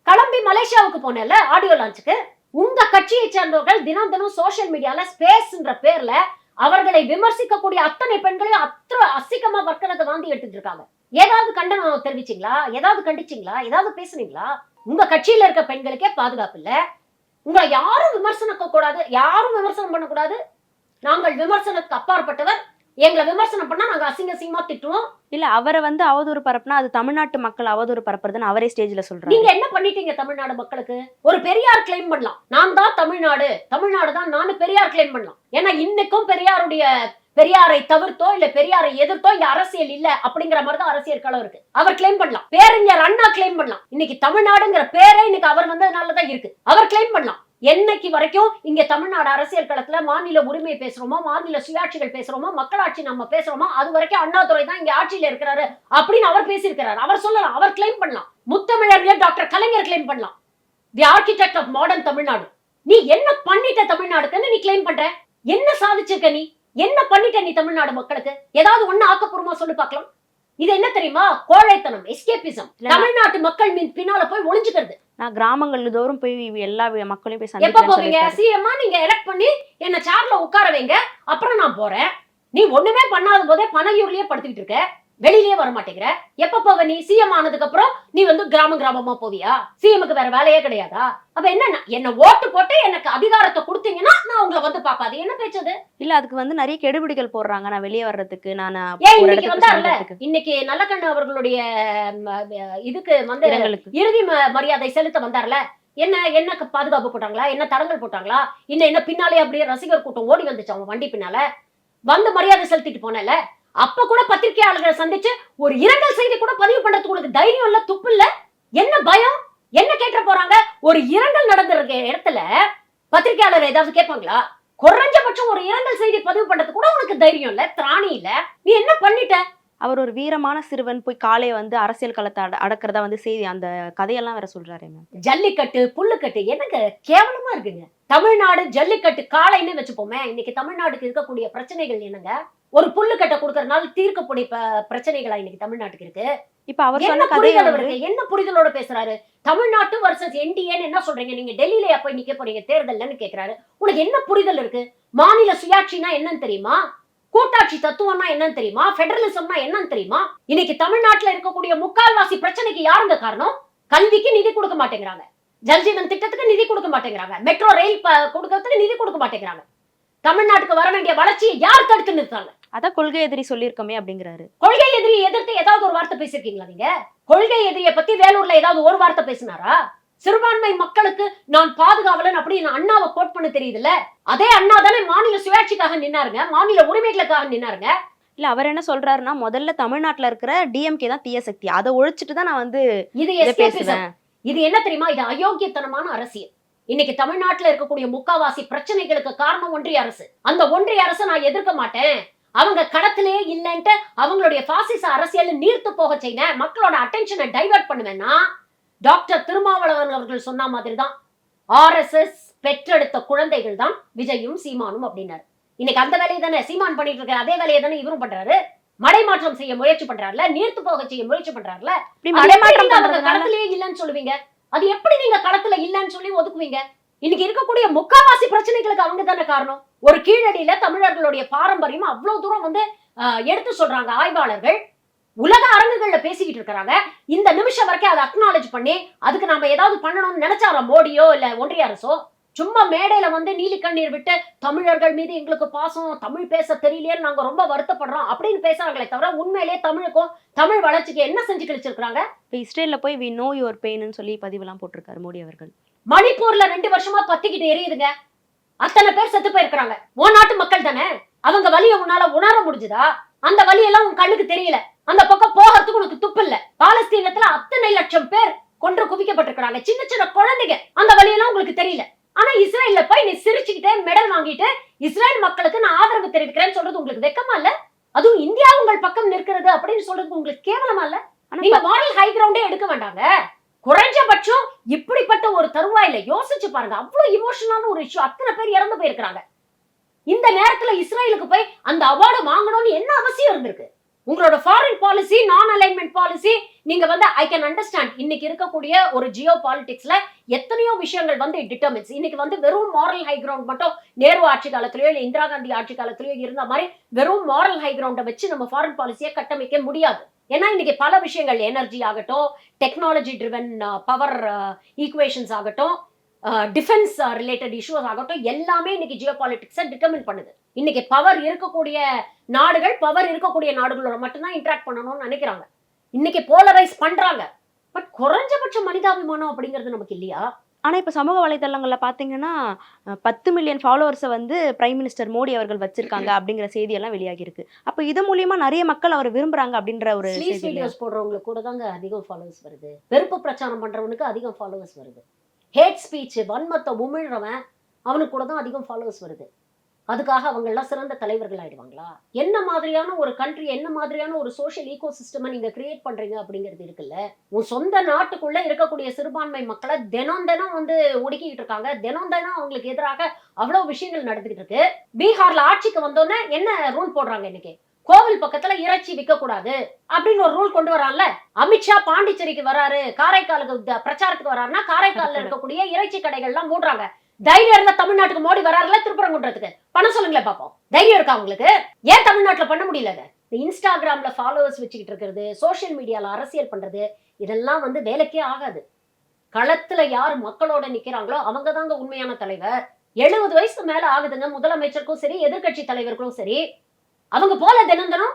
கிளம்பி மலேசியாவுக்கு போனேன்ல ஆடியோ லான்ச்சுக்கு. உங்க கட்சியை சேர்ந்தவர்கள் தினம் தினம் சோசியல் மீடியால ஸ்பேஸ்ன்ற பேர்ல அவர்களை விமர்சிக்கக்கூடிய அத்தனை பெண்களையும் அசிங்கமா வர்க்கணத்தை வாந்தி எடுத்துட்டு இருக்காங்க. ஏதாவது கண்டனம் தெரிவிச்சீங்களா? ஏதாவது கண்டிச்சீங்களா? ஏதாவது பேசுனீங்களா? உங்க கட்சியில இருக்க பெண்களுக்கே பாதுகாப்பு இல்ல. உங்களை யாரும் விமர்சனம் கூடாது, யாரும் விமர்சனம் பண்ணக்கூடாது. நாங்கள் விமர்சனத்துக்கு அப்பாற்பட்டவர். எங்களை விமர்சனம் பண்ணா நாங்க அசிங்கமா திட்டுவோம். இல்ல அவரை அவதூறு பரப்புனா அது தமிழ்நாட்டு மக்கள் அவதூறு பரப்புறதுன்னு அவரே ஸ்டேஜ்ல சொல்றாரு. நீங்க என்ன பண்ணிட்டீங்க தமிழ்நாடு மக்களுக்கு? ஒரு பெரியார் கிளைம் பண்ணலாம், நான் தான் தமிழ்நாடு தான் நானும் பெரியார் கிளைம் பண்ணலாம். ஏன்னா இன்னைக்கும் பெரியாரை தவிர்த்தோ இல்ல பெரியாரை எதிர்த்தோ இங்க அரசியல் இல்ல அப்படிங்கிற மாதிரி தான் அரசியல் களம் இருக்கு. அவர் கிளைம் பண்ணலாம், பேரறிஞர் அண்ணா கிளைம் பண்ணலாம். இன்னைக்கு தமிழ்நாடுங்கிற பேரே இன்னைக்கு அவர் வந்ததுனாலதான் இருக்கு. அவர் கிளைம் பண்ணலாம். என்னைக்கு வரைக்கும் இங்க தமிழ்நாடு அரசியல் களத்துல மாநில உரிமை பேசுறோமோ, மாநில சுயாட்சிகள் பேசுறோமோ, மக்களாட்சி நம்ம பேசுறோமோ, அது வரைக்கும் அண்ணாதுரை தான் இங்க ஆட்சியில இருக்கிறாரு அப்படின்னு அவர் பேசியிருக்கிறார். அவர் சொல்லலாம், அவர் கிளைம் பண்ணலாம். முத்தமிழர் டாக்டர் கலைஞர் கிளைம் பண்ணலாம், the architect of modern Tamil Nadu. நீ என்ன பண்ணிட்ட தமிழ்நாடுக்கு? நீ கிளைம் பண்ற, என்ன சாதிச்சிருக்க? நீ என்ன பண்ணிட்ட? நீ தமிழ்நாடு மக்களுக்கு ஏதாவது ஒண்ணு ஆக்கப்பூர்வமா சொல்லி பார்க்கலாம். இது என்ன தெரியுமா? கோழைத்தனம், எஸ்கேபிசம். தமிழ்நாட்டு மக்கள் பின்னால போய் ஒளிஞ்சுக்கிறது. நான் கிராமங்கள் தோறும் போய் எல்லா மக்களையும் போய் எப்ப போவீங்க? சிஎம்மா நீங்க எலக்ட் பண்ணி என்ன சேர்ல உட்கார வைங்க, அப்புறம் நான் போறேன். நீ ஒண்ணுமே பண்ணாத போதே பனையூர்லயே படுத்துக்கிட்டு இருக்க, வெளியிலேயே வர மாட்டேங்கிற. எப்ப போவ நீ? சிஎம் ஆனதுக்கு அப்புறம் நீ வந்து கிராமமா போவியா? சிஎம்க்கு வேற வேலையே கிடையாதா? அப்ப என்ன ஓட்டு போட்டு எனக்கு அதிகாரத்தை கொடுத்தீங்கன்னா நான் உங்களை வந்து பாப்பாது என்ன பேச்சது? இல்ல அதுக்கு வந்து நிறைய கெடுபிடிகள் போடுறாங்க, நான் வெளியே வர்றதுக்கு, நான் ஏன் ஒரு இன்னைக்கு இடத்துக்கு வந்தார்ல, செல்றதுக்கு, இன்னைக்கு நல்லக்கண்ணு அவர்களுடைய இதுக்கு வந்து இடங்களுக்கு. இறுதி மரியாதை செலுத்த வந்தார்ல, என்ன பாதுகாப்பு போட்டாங்களா? என்ன தடங்கள் போட்டாங்களா? என்ன பின்னாலே அப்படியே ரசிகர் கூட்டம் ஓடி வந்துச்சு அவங்க வண்டி பின்னால வந்து மரியாதை செலுத்திட்டு போனல. அப்ப கூட பத்திரிகையாளர்களை சந்திச்சு ஒரு இரங்கல் செய்தி கூட பதிவு பண்றதுக்கு உனக்கு தைரியம் இல்ல, துப்பு இல்ல, என்ன பயம்? என்ன கேட்க போறாங்க? ஒரு இரங்கல் நடந்திருக்க இடத்துல பத்திரிகையாளர் ஏதாவது கேட்பாங்களா? குறைஞ்சபட்சம் ஒரு இரங்கல் செய்தி பதிவு பண்றதுக்கு கூட உனக்கு தைரியம் இல்ல, திராணி இல்ல. நீ என்ன பண்ணிட்ட? அவர் ஒரு வீரமான சிறுவன் போய் காளைய வந்து அரசியல் களத்தை அடக்கிறதா வந்து செய்தி, அந்த கதையெல்லாம் வேற சொல்றாரு மேம். ஜல்லிக்கட்டு புல்லுக்கட்டு எனக்கு கேவலமா இருக்குங்க. தமிழ்நாடு ஜல்லிக்கட்டு காளைன்னு வச்சுப்போமே, இன்னைக்கு தமிழ்நாட்டுக்கு இருக்கக்கூடிய பிரச்சனைகள் என்னங்க? ஒரு புல்லுக்கட்டை கொடுக்கறதுனால தீர்க்கக்கூடிய பிரச்சனைகளா இன்னைக்கு தமிழ்நாட்டுக்கு இருக்கு? இப்ப அவர் என்ன சொன்ன கதை புரிதல் வந்து அவருக்கு? என்ன புரிதலோட பேசுறாரு? தமிழ்நாட்டு வர்சஸ் என்டிஏன்னு என்ன சொல்றீங்க? நீங்க டெல்லியில போய் நிக்க போறீங்க தேர்தல்னு கேக்குறாரு. உனக்கு என்ன புரிதல் இருக்கு? மாநில சுயாட்சினா என்னன்னு தெரியுமா? கூட்டாட்சி தத்துவம்னா என்னன்னு தெரியுமா? பெடரலிசம்னா என்னன்னு தெரியுமா? இன்னைக்கு தமிழ்நாட்டுல இருக்கக்கூடிய முக்கால்வாசி பிரச்சனைக்கு யாருங்க காரணம்? கல்விக்கு நிதி கொடுக்க மாட்டேங்கிறாங்க, ஜல்ஜீவன் திட்டத்துக்கு நிதி கொடுக்க மாட்டேங்கிறாங்க, மெட்ரோ ரயில் கொடுக்கறதுக்கு நிதி கொடுக்க மாட்டேங்கிறாங்க. தமிழ்நாட்டுக்கு வர வேண்டிய வளர்ச்சியை யார் தடுத்து நிறுத்தாங்க? அதான் கொள்கை எதிரி சொல்லியிருக்கோமே அப்படிங்கிறாரு. கொள்கை எதிரி எதிர்த்து ஏதாவது ஒரு வார்த்தை பேசிருக்கீங்களா நீங்க? கொள்கை எதிரியை பத்தி வேலூர்ல ஏதாவது ஒரு வார்த்தை பேசினாரா? சிறுபான்மை மக்களுக்கு நான் பாதுகாவலன் அப்படின்னு அண்ணாவை கோட் பண்ண தெரியுதுல்ல. அதே அண்ணா தானே மாநில சுயாட்சிக்காக நின்னாருங்க, மாநில உரிமைகளுக்காக நின்னாருங்க. இல்ல அவர் என்ன சொல்றாருன்னா, முதல்ல தமிழ்நாட்டுல இருக்கிற டிஎம்கே தான் தீய சக்தி, அதை ஒழிச்சிட்டு தான் நான் வந்து இது இதை எஸ்கேபிசம். பேசுவேன். இது என்ன தெரியுமா? இது அயோக்கியத்தனமான அரசியல். இன்னைக்கு தமிழ்நாட்டுல இருக்கக்கூடிய முக்காவாசி பிரச்சனைகளுக்கு காரணம் ஒன்றிய அரசு. அந்த ஒன்றிய அரசை நான் எதிர்க்க மாட்டேன், அவங்க களத்திலே இல்லைன்ட்டு அவங்களுடைய பாசிச அரசியல் நீர்த்து போக செய்ய மக்களோட அட்டென்ஷனை டைவர்ட் பண்ணுவேன்னா டாக்டர் திருமாவளவன் அவர்கள் சொன்ன மாதிரி தான் ஆர்எஸ்எஸ் பெற்றெடுத்த குழந்தைகள் தான் விஜயும் சீமானும் அப்படின்னாரு. இன்னைக்கு அந்த வேலையை தானே சீமான் பண்ணிட்டு இருக்க, அதே வேலையை தானே இவரும் பண்றாரு. மடைமாற்றம் செய்ய முயற்சி பண்றாருல, நீர்த்து போக செய்ய முயற்சி பண்றாருல. அவங்க களத்திலேயே இல்லைன்னு சொல்லுவீங்க? அது எப்படி நீங்க களத்துல இல்லைன்னு சொல்லி ஒதுக்குவீங்க? இன்னைக்கு இருக்கக்கூடிய முக்காவாசி பிரச்சனைகளுக்கு அவங்க தானே காரணம். ஒரு கீழடியில தமிழர்களுடைய பாரம்பரியம் அவ்வளவு தூரம் வந்து எடுத்து சொல்றாங்க ஆய்வாளர்கள், உலக அரங்குகள்ல பேசிக்கிட்டு இருக்கிறாங்க. இந்த நிமிஷம் வரைக்கும் அதை அக்னாலேஜ் பண்ணி அதுக்கு நாம ஏதாவது பண்ணணும்னு நினைச்சாரோ மோடியோ இல்ல ஒன்றிய அரசோ? சும்மா மேடையில வந்து நீலி கண்ணீர் விட்டு தமிழர்கள் மீது எங்களுக்கு பாசம், தமிழ் பேச தெரியலையேன்னு நாங்க ரொம்ப வருத்தப்படுறோம் அப்படின்னு பேசுறாங்களே தவிர உண்மையிலேயே தமிழுக்கும் தமிழ் வளர்ச்சிக்கு என்ன செஞ்சு கழிச்சிருக்காங்க? இப்ப இஸ்ரேல்ல போய் வி நோ யுவர் பெயின்னு சொல்லி பதிவெல்லாம் போட்டிருக்காரு மோடி அவர்கள். மணிப்பூர்ல 2 வருஷமா பத்திக்கிட்டு எரியுதுங்க, அத்தனை பேர் செத்து போயிருக்கிறாங்க. உன் நாட்டு மக்கள் தானே, அவங்க வலியை உன்னால உணர முடிஞ்சுதா? அந்த வலியெல்லாம் உன் கண்ணுக்கு தெரியல, அந்த பக்கம் போகிறதுக்கு உனக்கு துப்பு இல்ல. பாலஸ்தீனத்துல அத்தனை லட்சம் பேர் கொன்று குவிக்கப்பட்டிருக்கிறாங்க, சின்ன சின்ன குழந்தைங்க, அந்த வலியெல்லாம் உங்களுக்கு தெரியல. ஆனா இஸ்ரேல்ல போய் நீ சிரிச்சுக்கிட்டே மெடல் வாங்கிட்டு இஸ்ரேல் மக்களுக்கு நான் ஆதரவு தெரிவிக்கிறேன்னு சொல்றது உங்களுக்கு வெக்கமா இல்ல? அதுவும் இந்தியா உங்கள் பக்கம் நிற்கிறது அப்படின்னு சொல்றது உங்களுக்கு கேவலமா இல்ல? நீங்க மாரல் ஹை கிரவுண்டே எடுக்க வேண்டாங்க. குறைஞ்சபட்சம் இப்படிப்பட்ட ஒரு தருவாயில யோசிச்சு பாருங்க, அவ்வளவு இமோஷனலான ஒரு இஷ்யூ, அத்தனை பேர் இறந்து போயிருக்கிறாங்க. இந்த நேரத்துல இஸ்ரேலுக்கு போய் அந்த அவார்டு வாங்கணும்னு என்ன அவசியம் இருந்திருக்கு? உங்களோட ஃபாரின் பாலிசி, நான் அலைன்மெண்ட் பாலிசி, நீங்க வந்து ஐ கேன் அண்டர்ஸ்டாண்ட். இன்னைக்கு இருக்கக்கூடிய ஒரு ஜியோ பாலிடிக்ஸ்ல எத்தனையோ விஷயங்கள் வந்து டிட்டர்மின்ஸ். இன்னைக்கு வந்து வெறும் மாரல் ஹை கிரவுண்ட் மட்டும் நேரு ஆட்சி காலத்திலயோ இல்ல இந்திரா காந்தி ஆட்சி காலத்திலயோ இருந்த மாதிரி வெறும் மாரல் ஹை கிரவுண்டை வச்சு நம்ம ஃபாரின் பாலிசியை கட்டமைக்க முடியாது. ஏன்னா இன்னைக்கு பல விஷயங்கள், எனர்ஜி ஆகட்டும், டெக்னாலஜி ட்ரிவன் பவர் ஈக்குவேஷன்ஸ் ஆகட்டும், டிஃபென்ஸ் ரிலேட்டட் இஷ்யூஸ் ஆகட்டும், எல்லாமே இன்னைக்கு ஜியோ பாலிடிக்ஸை டிட்டர்மின் பண்ணுது. இன்னைக்கு பவர் இருக்கக்கூடிய நாடுகளோட மட்டும்தான் இன்டராக்ட் பண்ணணும்னு நினைக்கிறாங்க. இன்னைக்கு போலரைஸ் பண்றாங்க. பட் குறைஞ்சபட்ச மனிதாபிமானம் அப்படிங்கிறது நமக்கு இல்லையா? ஆனா இப்ப சமூக வலைதளங்கள்ல பாத்தீங்கன்னா 10 மில்லியன் ஃபாலோவர்ஸை வந்து பிரைம் மினிஸ்டர் மோடி அவர்கள் வச்சிருக்காங்க அப்படிங்கிற செய்தி எல்லாம் வெளியாகி இருக்கு. அப்ப இது மூலியமா நிறைய மக்கள் அவர் விரும்புறாங்க அப்படின்ற ஒரு வீடியோஸ் போடுறவங்களுக்கு கூட தாங்க அதிகம் ஃபாலோவர்ஸ் வருது. வெறுப்பு பிரச்சாரம் பண்றவனுக்கு அதிகம் ஃபாலோவர்ஸ் வருது. ஹேட் ஸ்பீச், வன்மத்தை உமிழ்றவன், அவனுக்கு கூட தான் அதிகம் ஃபாலோவர்ஸ் வருது. அதுக்காக அவங்க எல்லாம் சிறந்த தலைவர்கள் ஆயிடுவாங்களா? என்ன மாதிரியான ஒரு கண்ட்ரி, என்ன மாதிரியான ஒரு சோஷியல் ஈகோ சிஸ்டமை நீங்க கிரியேட் பண்றீங்க அப்படிங்கிறது இருக்குல்ல. உன் சொந்த நாட்டுக்குள்ள இருக்கக்கூடிய சிறுபான்மை மக்களை தினம் வந்து ஒடுக்கிட்டு இருக்காங்க. தினம் அவங்களுக்கு எதிராக அவ்வளவு விஷயங்கள் நடந்துகிட்டு இருக்கு. பீகார்ல ஆட்சிக்கு வந்தோன்னே என்ன ரூல் போடுறாங்க? இன்னைக்கு கோவில் பக்கத்துல இறைச்சி விற்க கூடாது அப்படின்னு ஒரு ரூல் கொண்டு வரான்ல. அமித்ஷா பாண்டிச்சேரிக்கு வராரு, காரைக்காலுக்கு பிரச்சாரத்துக்கு வராருன்னா காரைக்கால்ல இருக்கக்கூடிய இறைச்சி கடைகள் எல்லாம் மூடுறாங்க. தைரியம் இருந்தா தமிழ்நாட்டுக்கு மோடி வராருல திருப்பரங்குன்றத்துக்கு, பணம் சொல்லுங்களேன் பாப்போம். தைரியம் இருக்கா உங்களுக்கு? ஏன் தமிழ்நாட்டுல பண்ண முடியல? இன்ஸ்டாகிராம்ல ஃபாலோவர்ஸ் வச்சுக்கிட்டு இருக்கிறது, சோசியல் மீடியால அரசியல் பண்றது, இதெல்லாம் வந்து வேலைக்கே ஆகாது. களத்துல யார் மக்களோட நிக்கிறாங்களோ அவங்க தாங்க உண்மையான தலைவர். 70 வயசுக்கு மேல ஆகுதுங்க முதலமைச்சருக்கும் சரி, எதிர்க்கட்சி தலைவருக்கும் சரி. அவங்க போல தினம் தினம்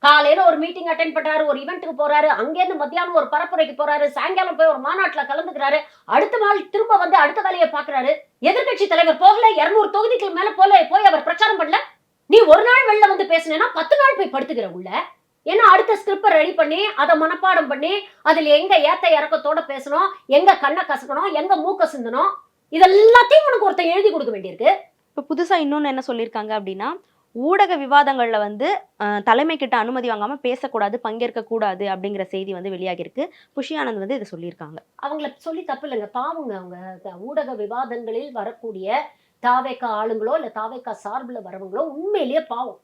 காலையில ஒரு மீட்டிங் அட்டென்ட் பண்றாரு, ஒரு ஈவென்ட்டுக்கு போறாரு, அங்கேருந்து மத்தியானம் ஒரு பரப்புரைக்கு போறாரு, சாயங்காலம் போய் ஒரு மாநாட்டுல கலந்துக்கிறாரு, அடுத்த நாள் திரும்ப வந்து அடுத்த வேலையை பாக்குறாரு. எதிர்க்கட்சி தலைவர் போகல, 200 தொகுதிக்கு மேல போய் அவர் பிரச்சாரம் பண்ணல. நீ ஒரு நாள் வெளில வந்து பேசினேன்னா 10 நாள் போய் படுத்துக்கிற உள்ள. ஏன்னா அடுத்த ஸ்கிரிப்டை ரெடி பண்ணி அதை மனப்பாடம் பண்ணி அதுல எங்க ஏத்த இறக்கத்தோட பேசணும், எங்க கண்ணை கசக்கணும், எங்க மூக்க சிந்தணும், இதெல்லாத்தையும் உனக்கு ஒருத்தன் எழுதி கொடுக்க வேண்டியிருக்கு. இப்போ புதுசா இன்னொன்னு என்ன சொல்லியிருக்காங்க அப்படின்னா, ஊடக விவாதங்கள்ல வந்து தலைமை கிட்ட அனுமதி வாங்காம பேசக்கூடாது, பங்கேற்க கூடாது அப்படிங்கிற செய்தி வந்து வெளியாகிருக்கு. புஷி ஆனந்த் வந்து இதை சொல்லியிருக்காங்க. அவங்கள சொல்லி தப்பு இல்லைங்க, பாவங்க. அவங்க ஊடக விவாதங்களில் வரக்கூடிய தாவேக்கா ஆளுங்களோ இல்ல தாவேக்கா சார்புல வரவங்களோ உண்மையிலேயே பாவம்.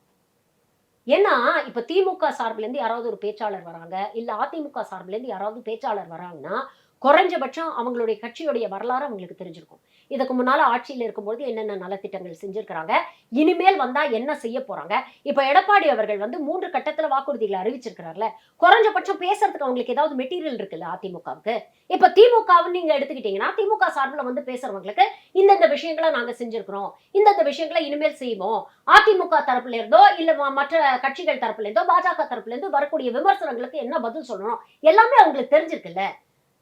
ஏன்னா இப்ப திமுக சார்புல இருந்து யாராவது ஒரு பேச்சாளர் வராங்க, இல்ல அதிமுக சார்புல இருந்து யாராவது பேச்சாளர் வராங்கன்னா குறைஞ்சபட்சம் அவங்களுடைய கட்சியுடைய வரலாறு அவங்களுக்கு தெரிஞ்சிருக்கும். இதுக்கு முன்னால ஆட்சியில் இருக்கும்போது என்னென்ன நலத்திட்டங்கள் செஞ்சிருக்கிறாங்க, இனிமேல் வந்தா என்ன செய்ய போறாங்க. இப்ப எடப்பாடி அவர்கள் வந்து 3 கட்டத்துல வாக்குறுதிகளை அறிவிச்சிருக்கிறார்ல, குறைஞ்சபட்சம் பேசுறதுக்கு அவங்களுக்கு ஏதாவது மெட்டீரியல் இருக்குல்ல அதிமுகவுக்கு. இப்ப திமுகவுன்னு நீங்க எடுத்துக்கிட்டீங்கன்னா திமுக சார்பில் வந்து பேசுறவங்களுக்கு இந்தந்த விஷயங்களை நாங்க செஞ்சிருக்கிறோம், இந்தந்த விஷயங்களை இனிமேல் செய்வோம். அதிமுக தரப்புல இருந்தோ இல்ல மற்ற கட்சிகள் தரப்புல இருந்தோ பாஜக தரப்புல இருந்து வரக்கூடிய விமர்சனங்களுக்கு என்ன பதில் சொல்லணும் எல்லாமே அவங்களுக்கு தெரிஞ்சிருக்குல்ல.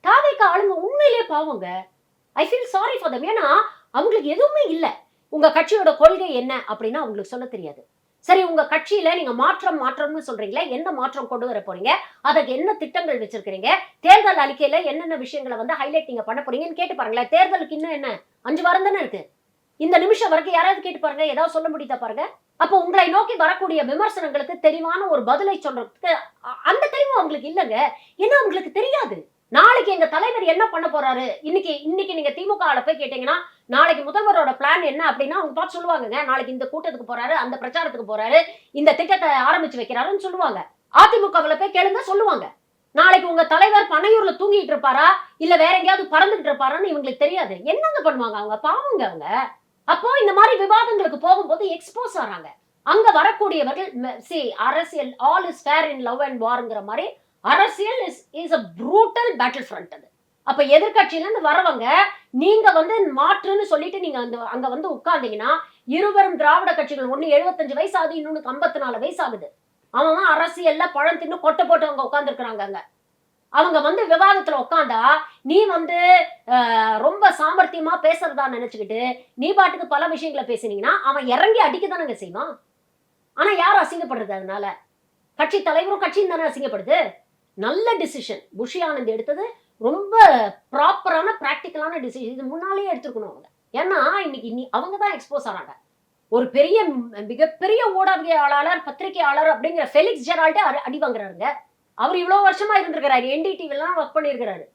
தாவேக்கா ஆளுங்க உண்மையிலேயே பாவங்க. I feel sorry for them. ஏன்னா அவங்களுக்கு எதுவுமே இல்லை. உங்க கட்சியோட கொள்கை என்ன அப்படின்னா அவங்களுக்கு சொல்ல தெரியாது. சரி, உங்க கட்சியில நீங்க மாற்றம்னு சொல்றீங்களே, என்ன மாற்றம் கொண்டு வர போறீங்க, அதுக்கு என்ன திட்டங்கள் வச்சிருக்கீங்க, தேர்தல் அறிக்கையில என்னென்ன விஷயங்களை வந்து ஹைலைட் நீங்க பண்ண போறீங்கன்னு கேட்டு பாருங்களேன். தேர்தலுக்கு இன்னும் என்ன 5 வாரம் தானே இருக்கு. இந்த நிமிஷம் வரைக்கும் யாராவது கேட்டு பாருங்க, ஏதாவது சொல்ல முடியுதா பாருங்க. அப்போ உங்களை நோக்கி வரக்கூடிய விமர்சனங்களுக்கு தெளிவான ஒரு பதிலை சொல்றதுக்கு அந்த தெளிவு அவங்களுக்கு இல்லைங்க. ஏன்னா அவங்களுக்கு தெரியாது நாளைக்கு எங்க தலைவர் என்ன பண்ண போறாரு. இன்னைக்கு நீங்க திமுக போய் கேட்டீங்கன்னா நாளைக்கு முதல்வரோட பிளான் என்ன அப்படின்னா அவங்க பார்த்து சொல்லுவாங்க, நாளைக்கு இந்த கூட்டத்துக்கு போறாரு, அந்த பிரச்சாரத்துக்கு போறாரு, இந்த திட்டத்தை ஆரம்பிச்சு வைக்கிறாருன்னு சொல்லுவாங்க. அதிமுகவில் போய் கேளுங்க சொல்லுவாங்க. நாளைக்கு உங்க தலைவர் பனையூர்ல தூங்கிட்டு இருப்பாரா இல்ல வேற எங்கேயாவது பறந்துட்டு இருப்பாரான்னு இவங்களுக்கு தெரியாது. என்னங்க பண்ணுவாங்க அவங்க, பாவங்க அவங்க. அப்போ இந்த மாதிரி விவாதங்களுக்கு போகும்போது எக்ஸ்போஸ் ஆறாங்க. அங்க வரக்கூடியவர்கள் அரசியல் all is fair in love and வார்ங்கிற மாதிரி அரசியல் இஸ் a brutal battlefront. அது அப்ப எதிர்கட்சியில இருந்து வரவங்க நீங்க வந்து மாற்றுன்னு சொல்லிட்டு நீங்க அங்க வந்து உட்கார்ந்தீங்கன்னா இருவரும் திராவிட கட்சிகள், ஒண்ணு 75 வயசு ஆகுது, இன்னொன்னு 54 வயசு ஆகுது. அவங்க அரசியல்ல பழம் தின்னு கொட்டை போட்டு அவங்க உட்கார்ந்து இருக்கிறாங்க. அங்க அவங்க வந்து விவாதத்துல உட்காந்தா நீ வந்து ரொம்ப சாமர்த்தியமா பேசுறதா நினைச்சுக்கிட்டு நீ பாட்டுக்கு பல விஷயங்களை பேசினீங்கன்னா அவன் இறங்கி அடிக்கதானங்க செய்வான். ஆனா யாரும் அசிங்கப்படுறது? அதனால கட்சி தலைவரும் கட்சியும் தானே அசிங்கப்படுது. நல்ல டிசிஷன் புஷி ஆனந்த் எடுத்தது, ரொம்ப ப்ராப்பரான பிராக்டிக்கலான டிசிஷன். இது முன்னாலேயே எடுத்துக்கணும் அவங்க. ஏன்னா இன்னைக்கு அவங்க தான் எக்ஸ்போஸ் ஆறாங்க. ஒரு மிகப்பெரிய ஊடகவியலாளர், பத்திரிகையாளர் அப்படிங்கிற ஃபெலிக்ஸ் ஜெரால்டே அடி வாங்குறாருங்க. அவர் இவ்வளவு வருஷமா இருந்திருக்கிறாரு, NDTV எல்லாம் ஒர்க் பண்ணியிருக்கிறாரு.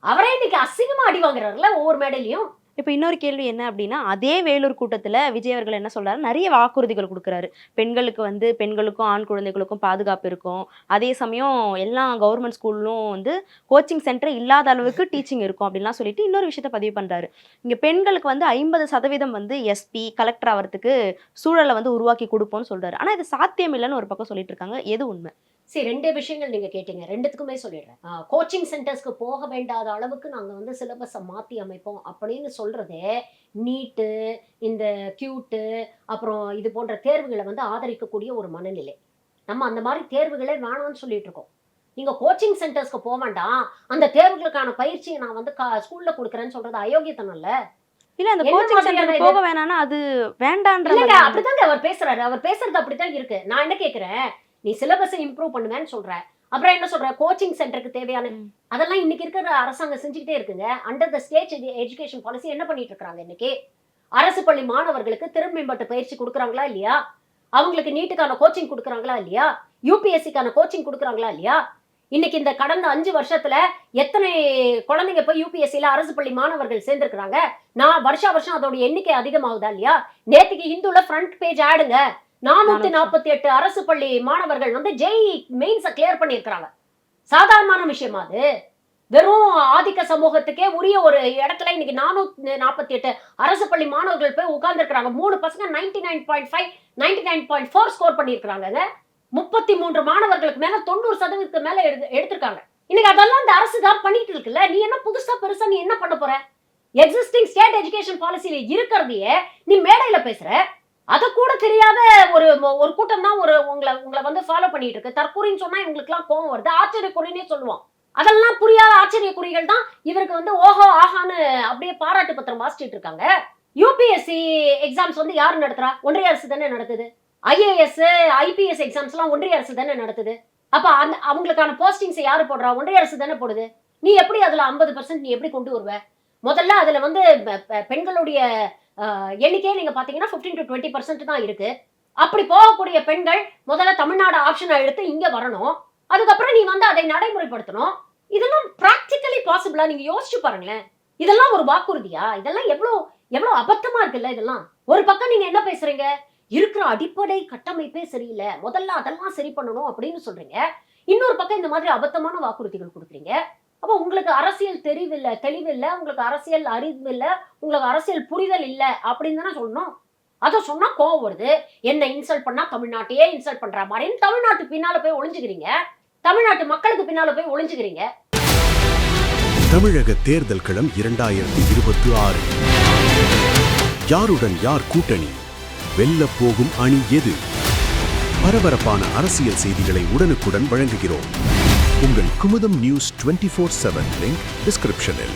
அவரே இன்னைக்கு அசிங்கமா அடி வாங்குறாருல ஒவ்வொரு மேடையிலையும். இப்போ இன்னொரு கேள்வி என்ன அப்படின்னா, அதே வேலூர் கூட்டத்துல விஜய் அவர்கள் என்ன சொல்றாரு, நிறைய வாக்குறுதிகள் கொடுக்குறாரு. பெண்களுக்கு வந்து பெண்களுக்கும் ஆண் குழந்தைகளுக்கும் பாதுகாப்பு இருக்கும், அதே சமயம் எல்லா கவர்மெண்ட் ஸ்கூல்லும் வந்து கோச்சிங் சென்டர் இல்லாத அளவுக்கு டீச்சிங் இருக்கும் அப்படின்லாம் சொல்லிட்டு இன்னொரு விஷயத்த பதிவு பண்றாரு. இங்க பெண்களுக்கு வந்து 50% வந்து SP கலெக்டர் ஆகிறதுக்கு சூழலை வந்து உருவாக்கி கொடுப்போம்னு சொல்றாரு. ஆனா இது சாத்தியம் இல்லைன்னு ஒரு பக்கம் சொல்லிட்டு இருக்காங்க. எது உண்மை? சரி, 2 விஷயங்கள் நீங்க கேட்டீங்க, 2த்துக்குமே சொல்லிடுறேன். கோச்சிங் சென்டர்ஸ்க்கு போக வேண்டாத அளவுக்கு நாங்க வந்து சிலபஸை மாத்தி அமைப்போம் அப்படின்னு சொல்றதே நீட்டு, இந்த கியூட்டு, அப்புறம் இது போன்ற தேர்வுகளை வந்து ஆதரிக்கக்கூடிய ஒரு மனநிலை. நம்ம அந்த மாதிரி தேர்வுகளே வேணாம்னு சொல்லிட்டு இருக்கோம். நீங்க கோச்சிங் சென்டர்ஸ்க்கு போக வேண்டாம், அந்த தேர்வுகளுக்கான பயிற்சியை நான் வந்து ஸ்கூல்ல கொடுக்குறேன்னு சொல்றது அயோக்கியத்தனம் இல்ல. இல்ல, அந்த கோச்சிங் சென்டர் போக வேணாம்னா அது வேண்டான்ற அப்படித்தாங்க அவர் பேசுறாரு. அவர் பேசுறது அப்படித்தான் இருக்கு. நான் என்ன கேட்கிறேன், நீ சிலபஸை இம்ப்ரூவ் பண்ணுவேன்னு சொல்ற, அப்புறம் என்ன சொல்ற, கோச்சிங் சென்டருக்கு தேவையான அதெல்லாம் இன்னைக்கு இருக்கிற அரசாங்கம் செஞ்சுக்கிட்டே இருக்குங்க. Under the state education policy என்ன பண்ணிட்டு இருக்காங்க, இன்னைக்கு அரசு பள்ளி மாணவர்களுக்கு திறன் மேம்பாட்டு பயிற்சி கொடுக்குறாங்களா இல்லையா, அவங்களுக்கு நீட்டுக்கான கோச்சிங் கொடுக்குறாங்களா இல்லையா, UPSCக்கான கோச்சிங் கொடுக்குறாங்களா இல்லையா. இன்னைக்கு இந்த கடந்த 5 வருஷத்துல எத்தனை குழந்தைங்க போய் UPSCல அரசு பள்ளி மாணவர்கள் சேர்ந்திருக்கிறாங்க. நான் வருஷம் அதோட எண்ணிக்கை அதிகமாகுதா இல்லையா. நேற்றுக்கு ஹிந்துல ஃப்ரண்ட் பேஜ் ஆடுங்க, 448 அரசு பள்ளி மாணவர்கள் வந்து JEE மெயின்ஸை கிளியர் பண்ணியிருக்கிறாங்க. சாதாரணமான விஷயமா அது? வெறும் ஆதிக்க சமூகத்துக்கே உரிய ஒரு இடத்துல இன்னைக்கு 448 அரசு பள்ளி மாணவர்கள் போய் உட்கார்ந்து இருக்கிறாங்க. 3 பசங்க 99.5 99.4 ஸ்கோர் பண்ணியிருக்கிறாங்க. 33 மாணவர்களுக்கு மேல 90% மேல எடுத்திருக்காங்க. இன்னைக்கு அதெல்லாம் இந்த அரசு தான் பண்ணிட்டு இருக்குல்ல. நீ என்ன புதுசா பெருசா நீ என்ன பண்ண போற? எக்ஸிஸ்டிங் ஸ்டேட் எஜுகேஷன் பாலிசியில இருக்கிறதையே நீ மேடையில பேசுற. அத கூட தெரியாத ஒரு ஒரு கூட்டம் தான் உங்களை வந்து ஃபாலோ பண்ணிட்டு இருக்கு. தற்கூரின்னு சொன்னா இவங்களுக்குலாம் கோவம் வருது. ஆச்சரியக்குறின்னே சொல்லுவோம். அதெல்லாம் புரியாத ஆச்சரியக்குறிகள் தான் இவருக்கு வந்து ஓஹோ ஆஹான்னு அப்படியே பாராட்டு பத்திரம் வாசிச்சுட்டு இருக்காங்க. யூபிஎஸ்சி எக்ஸாம்ஸ் வந்து யார் நடத்துறா? ஒன்றிய அரசு தானே நடத்துது. ஐஏஎஸ் ஐபிஎஸ் எக்ஸாம்ஸ் எல்லாம் ஒன்றிய அரசு தானே நடத்துது. அப்ப அவங்களுக்கான போஸ்டிங்ஸ் யாரு போடுறா? ஒன்றிய அரசு தானே போடுது. நீ எப்படி அதுல 50% நீ எப்படி கொண்டு வருவ? முதல்ல அதுல வந்து பெண்களுடைய எண்ணிக்கையே நீங்க பாத்தீங்கன்னா 15 to 20% தான் இருக்கு. அப்படி போகக்கூடிய பெண்கள் முதல்ல தமிழ்நாடு ஆப்ஷனை எடுத்து இங்க வரணும். அதுக்கப்புறம் நீ வந்து அதை நடைமுறைப்படுத்தணும். இதெல்லாம் பிராக்டிகலி பாசிபிளா? நீங்க யோசிச்சு பாருங்களேன். இதெல்லாம் ஒரு வாக்குறுதியா? இதெல்லாம் எவ்வளவு அபத்தமா இருக்குல்ல இதெல்லாம். ஒரு பக்கம் நீங்க என்ன பேசுறீங்க? இருக்கிற அடிப்படை கட்டமைப்பே சரியில்லை, முதல்ல அதெல்லாம் சரி பண்ணணும் அப்படின்னு சொல்றீங்க. இன்னொரு பக்கம் இந்த மாதிரி அபத்தமான வாக்குறுதிகள் கொடுக்குறீங்க. அப்ப உங்களுக்கு அரசியல் தெளிவில்லை, உங்களுக்கு அரசியல் அறிவு இல்ல, உங்களுக்கு அரசியல் புரிதல் இல்ல அப்படின்னு தானே சொல்லணும். அத சொன்னா கோவம் வருது. என்ன இன்சல்ட் பண்ணா தமிழ்நாட்டையே இன்சல்ட் பண்ற மாதிரி தமிழ்நாட்டு பின்னால போய் ஒளிஞ்சுக்கிறீங்க. தமிழ்நாட்டு மக்களுக்கு பின்னால போய் ஒளிஞ்சுக்கிறீங்க. தமிழக தேர்தல் களம் 2026. யாருடன் யார் கூட்டணி? வெல்ல போகும் அணி எது? பரபரப்பான அரசியல் செய்திகளை உடனுக்குடன் வழங்குகிறோம். உங்கள் குமுதம் நியூஸ் 24/7 லிங்க் டிஸ்கிரிப்ஷனில்.